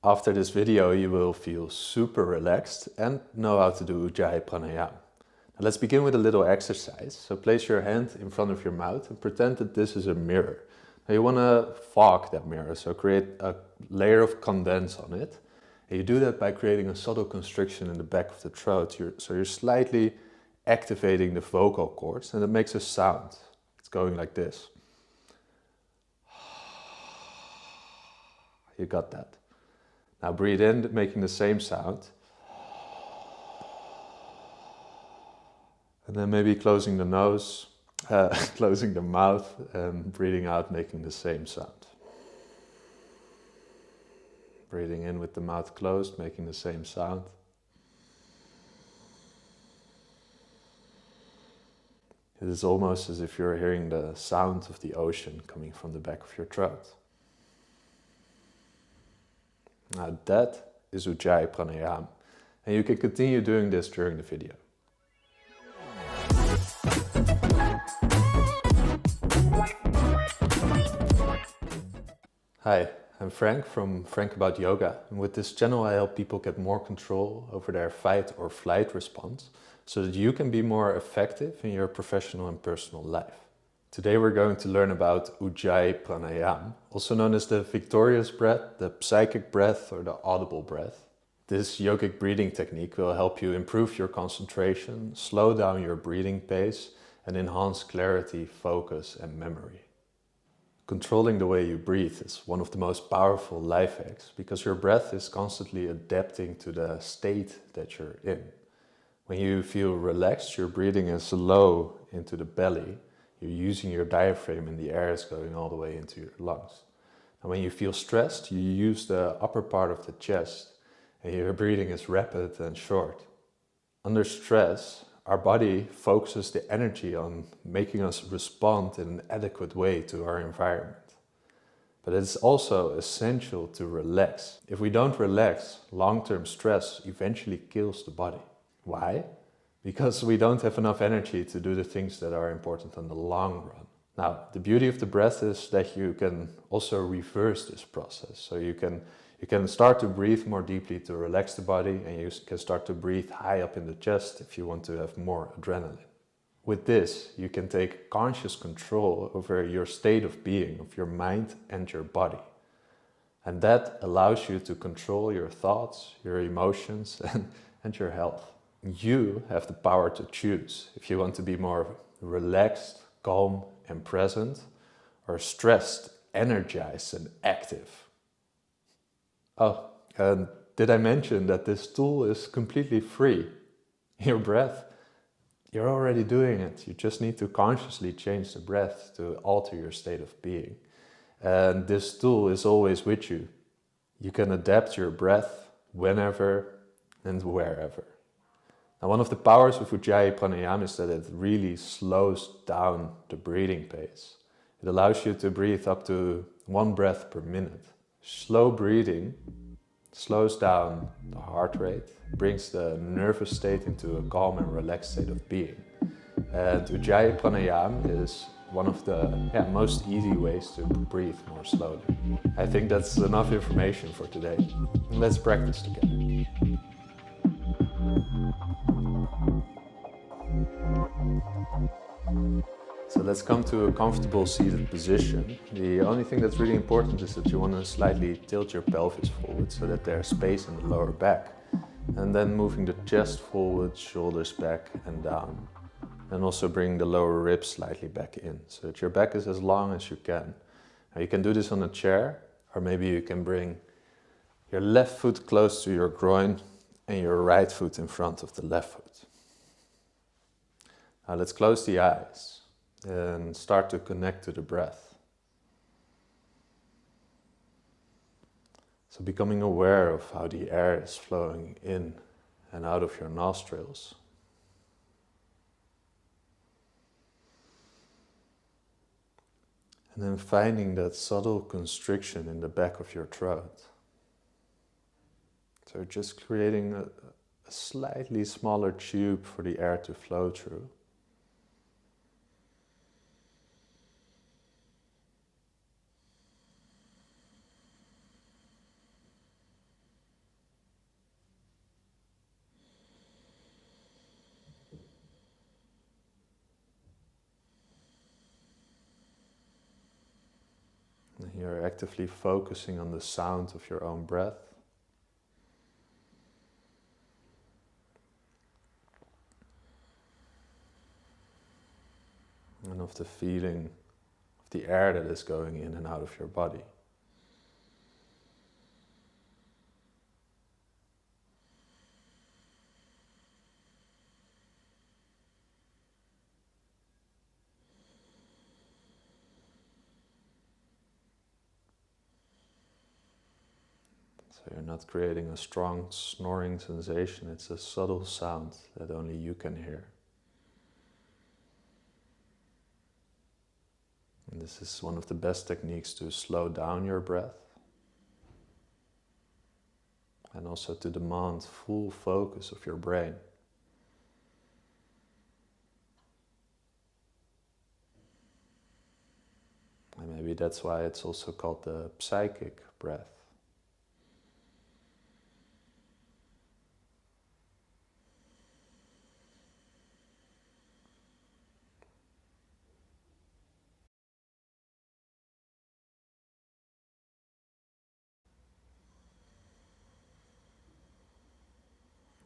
After this video, you will feel super relaxed and know how to do Ujjayi Pranayama. Now let's begin with a little exercise. So place your hand in front of your mouth and pretend that this is a mirror. Now you want to fog that mirror, so create a layer of condense on it. And you do that by creating a subtle constriction in the back of the throat. So you're slightly activating the vocal cords, and it makes a sound. It's going like this. You got that. Now breathe in, making the same sound. And then maybe closing the nose, closing the mouth, and breathing out, making the same sound. Breathing in with the mouth closed, making the same sound. It is almost as if you're hearing the sound of the ocean coming from the back of your throat. Now that is Ujjayi Pranayama, and you can continue doing this during the video. Hi, I'm Frank from Frank About Yoga, and with this channel I help people get more control over their fight or flight response so that you can be more effective in your professional and personal life. Today we're going to learn about Ujjayi Pranayama, also known as the victorious breath, the psychic breath, or the audible breath. This yogic breathing technique will help you improve your concentration, slow down your breathing pace, and enhance clarity, focus, and memory. Controlling the way you breathe is one of the most powerful life hacks because your breath is constantly adapting to the state that you're in. When you feel relaxed, your breathing is low into the belly. You're using your diaphragm and the air is going all the way into your lungs. And when you feel stressed, you use the upper part of the chest and your breathing is rapid and short. Under stress, our body focuses the energy on making us respond in an adequate way to our environment. But it's also essential to relax. If we don't relax, long-term stress eventually kills the body. Why? Because we don't have enough energy to do the things that are important in the long run. Now, the beauty of the breath is that you can also reverse this process. So you can start to breathe more deeply to relax the body, and you can start to breathe high up in the chest if you want to have more adrenaline. With this, you can take conscious control over your state of being, of your mind and your body. And that allows you to control your thoughts, your emotions, and your health. You have the power to choose if you want to be more relaxed, calm and present, or stressed, energized and active. Oh, and did I mention that this tool is completely free? Your breath, you're already doing it. You just need to consciously change the breath to alter your state of being. And this tool is always with you. You can adapt your breath whenever and wherever. Now, one of the powers of Ujjayi Pranayama is that it really slows down the breathing pace. It allows you to breathe up to 1 breath per minute. Slow breathing slows down the heart rate, brings the nervous state into a calm and relaxed state of being. And Ujjayi Pranayama is one of the most easy ways to breathe more slowly. I think that's enough information for today. Let's practice together. So let's come to a comfortable seated position. The only thing that's really important is that you want to slightly tilt your pelvis forward so that there's space in the lower back. And then moving the chest forward, shoulders back and down. And also bring the lower ribs slightly back in so that your back is as long as you can. Now you can do this on a chair, or maybe you can bring your left foot close to your groin and your right foot in front of the left foot. Now let's close the eyes and start to connect to the breath. So becoming aware of how the air is flowing in and out of your nostrils. And then finding that subtle constriction in the back of your throat. So just creating a slightly smaller tube for the air to flow through. You're actively focusing on the sound of your own breath. And of the feeling of the air that is going in and out of your body. So you're not creating a strong snoring sensation, it's a subtle sound that only you can hear. And this is one of the best techniques to slow down your breath and also to demand full focus of your brain. And maybe that's why it's also called the psychic breath.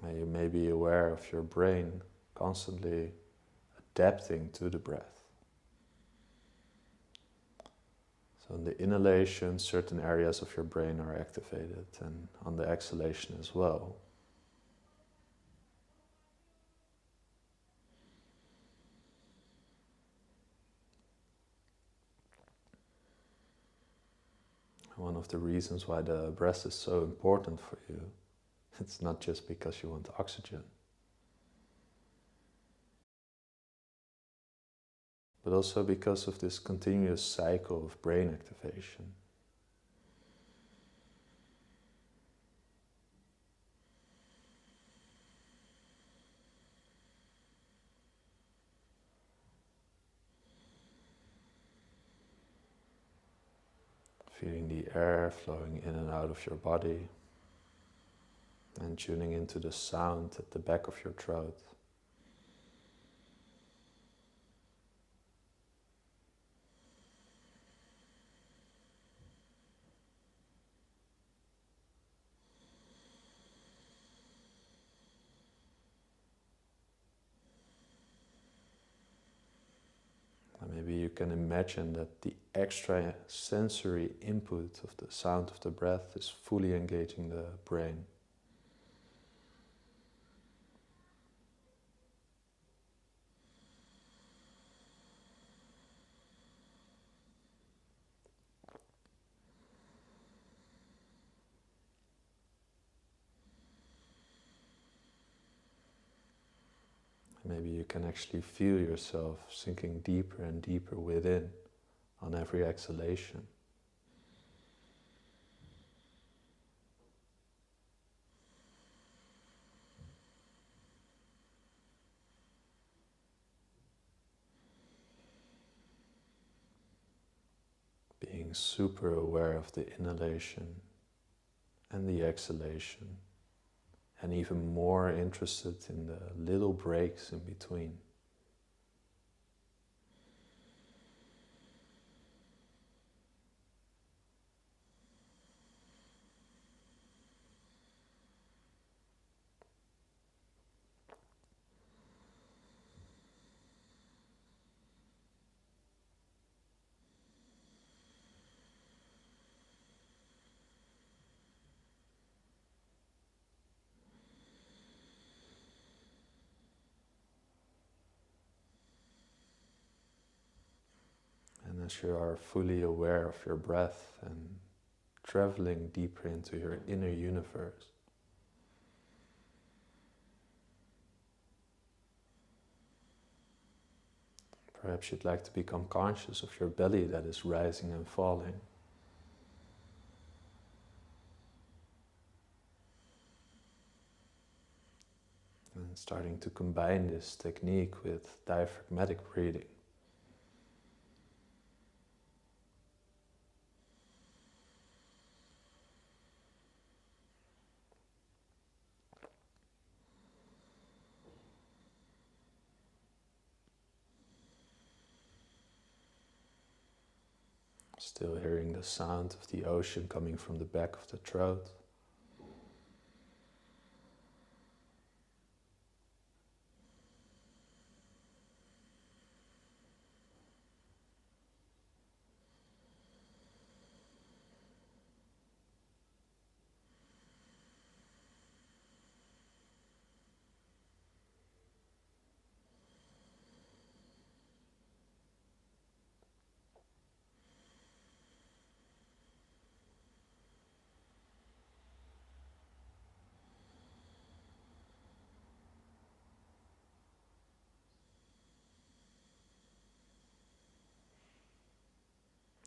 And you may be aware of your brain constantly adapting to the breath. So on the inhalation, certain areas of your brain are activated, and on the exhalation as well. One of the reasons why the breath is so important for you, it's not just because you want oxygen, but also because of this continuous cycle of brain activation. Feeling the air flowing in and out of your body and tuning into the sound at the back of your throat. And maybe you can imagine that the extra sensory input of the sound of the breath is fully engaging the brain. Maybe you can actually feel yourself sinking deeper and deeper within on every exhalation. Being super aware of the inhalation and the exhalation, and even more interested in the little breaks in between. And as you are fully aware of your breath and traveling deeper into your inner universe, perhaps you'd like to become conscious of your belly that is rising and falling. And starting to combine this technique with diaphragmatic breathing. Still hearing the sound of the ocean coming from the back of the throat.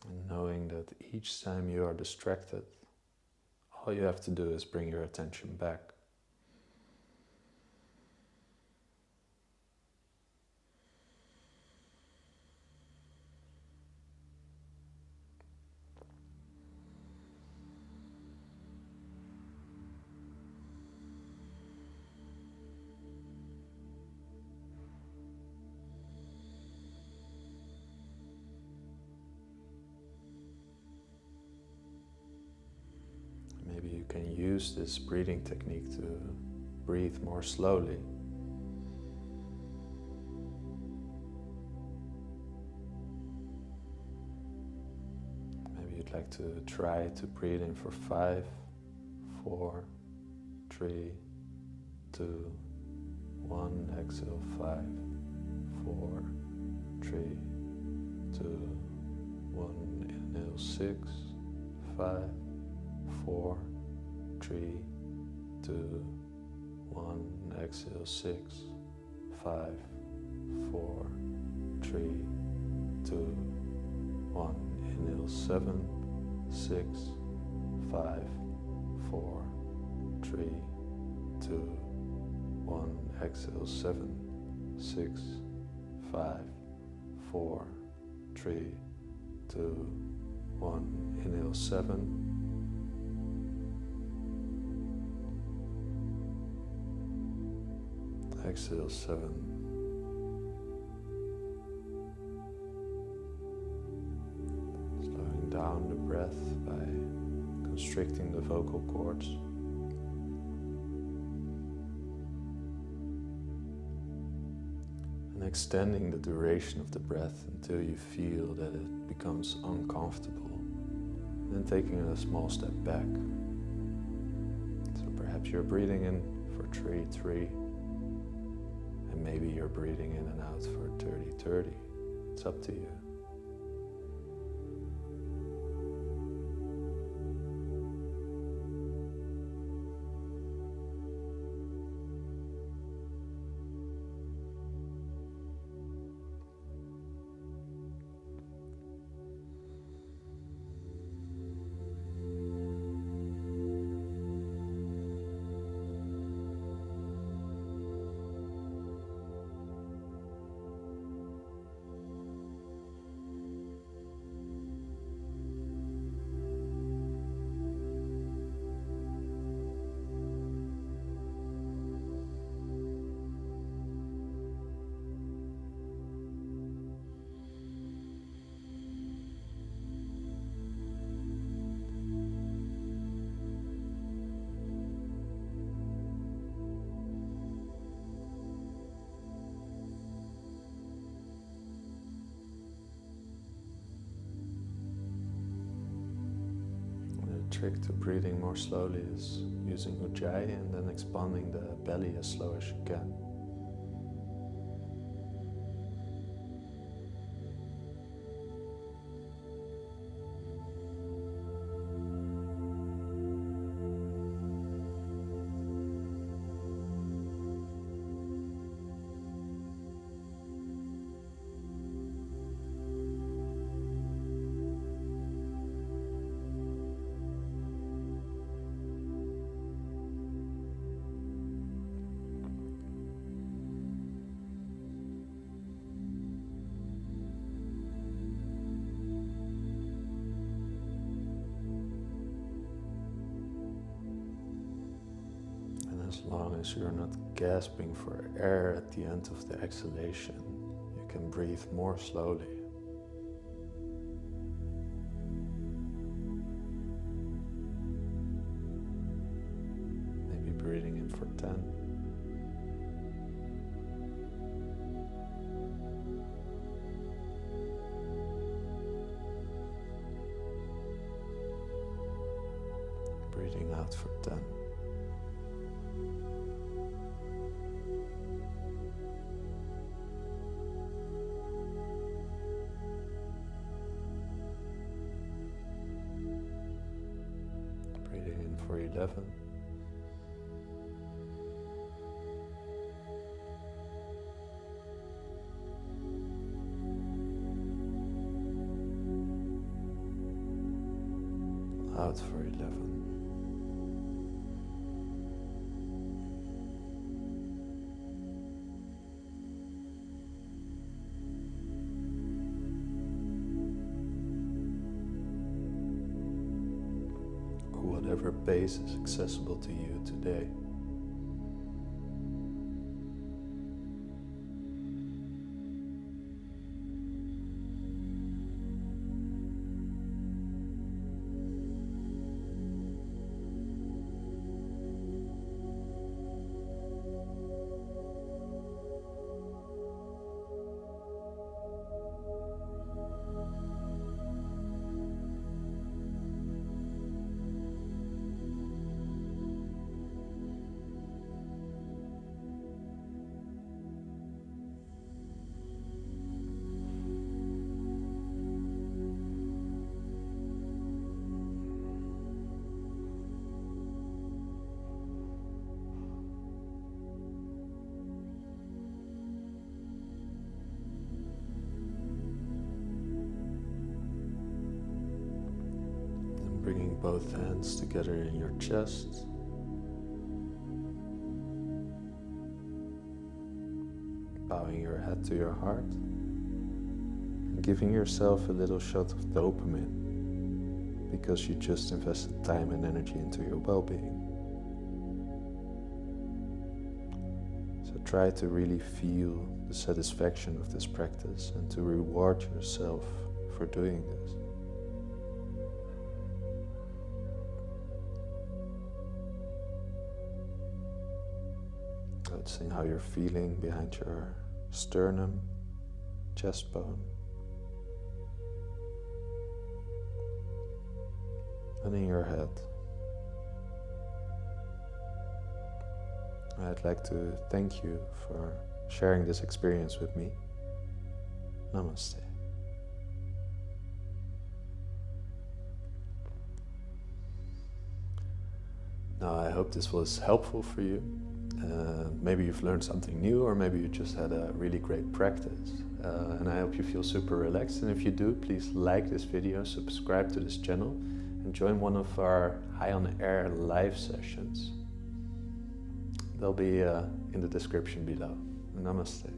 And knowing that each time you are distracted, all you have to do is bring your attention back. Maybe you can use this breathing technique to breathe more slowly. Maybe you'd like to try to breathe in for 5, 4, 3, 2, 1. Exhale 5, 4, 3, 2, 1. Inhale 6, 5, 4, 3, 2, 1. Exhale 6, 5, 4, 3, 2, 1. Inhale 7, 6, 5, 4, 3, 2, 1. Exhale 7, 6, 5, 4, 3, 2, 1. Inhale 7. Exhale 7. Slowing down the breath by constricting the vocal cords. And extending the duration of the breath until you feel that it becomes uncomfortable. Then taking a small step back. So perhaps you're breathing in for 3, 3. And maybe you're breathing in and out for 30, 30. It's up to you. The trick to breathing more slowly is using Ujjayi and then expanding the belly as slow as you can. As long as you're not gasping for air at the end of the exhalation, you can breathe more slowly. breathing in for 10. Breathing out for 10. Breathing in for 11. Out for 11. Whatever pace is accessible to you today. Bringing both hands together in your chest. Bowing your head to your heart. And giving yourself a little shot of dopamine because you just invested time and energy into your well-being. So try to really feel the satisfaction of this practice and to reward yourself for doing this. Noticing how you're feeling behind your sternum, chest bone, and in your head. I'd like to thank you for sharing this experience with me. Namaste. Now, I hope this was helpful for you. Maybe you've learned something new, or maybe you just had a really great practice. And I hope you feel super relaxed. And if you do, please like this video, subscribe to this channel, and join one of our High on Air live sessions. They'll be in the description below. Namaste.